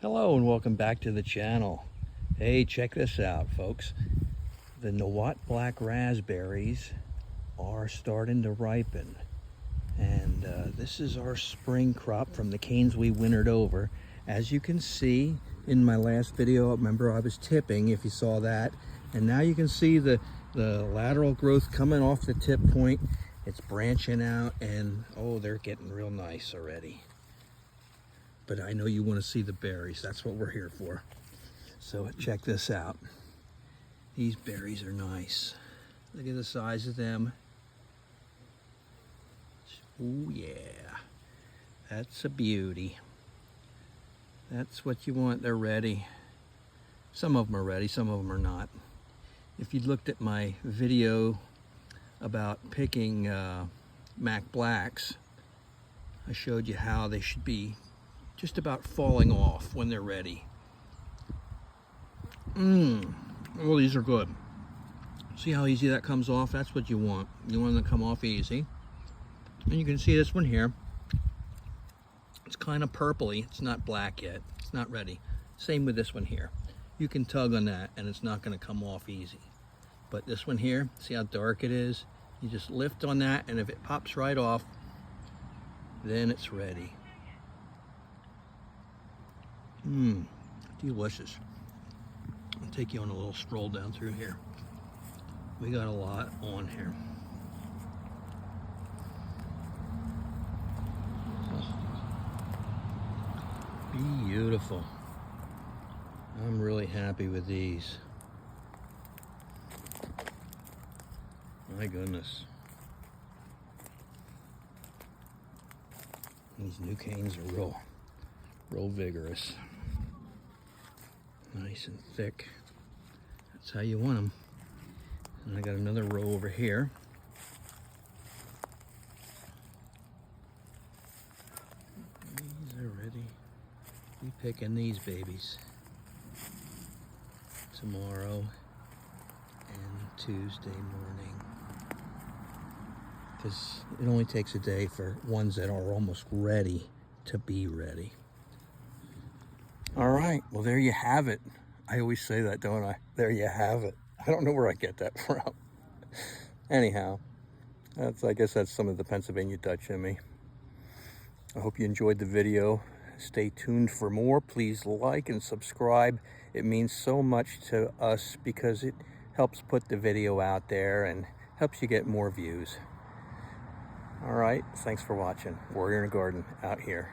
Hello and welcome back to the channel. Hey, check this out, folks. The Niwot Black Raspberries are starting to ripen. And this is our spring crop from the canes we wintered over. As you can see in my last video, remember I was tipping, if you saw that. And now you can see the lateral growth coming off the tip point. It's branching out and oh, they're getting real nice already. But I know you want to see the berries. That's what we're here for. So check this out. These berries are nice. Look at the size of them. Oh yeah, that's a beauty. That's what you want. They're ready. Some of them are ready, some of them are not. If you looked at my video about picking Mac Blacks, I showed you how they should be just about falling off when they're ready. Oh, these are good. See how easy that comes off? That's what you want. You want them to come off easy. And you can see this one here. It's kind of purpley. It's not black yet. It's not ready. Same with this one here. You can tug on that and it's not going to come off easy. But this one here, see how dark it is? You just lift on that and if it pops right off, then it's ready. Delicious. I'll take you on a little stroll down through here. We got a lot on here. Beautiful. I'm really happy with these. My goodness. These new canes are real vigorous. Nice and thick. That's how you want them. And I got another row over here. These are ready. Be picking these babies tomorrow and Tuesday morning. Because it only takes a day for ones that are almost ready to be ready. All right, well, there you have it. I always say that, don't I? There you have it. I don't know where I get that from. Anyhow, I guess that's some of the Pennsylvania Dutch in me. I hope you enjoyed the video. Stay tuned for more. Please like and subscribe. It means so much to us because it helps put the video out there and helps you get more views. All right, thanks for watching. Warrior in the Garden out here.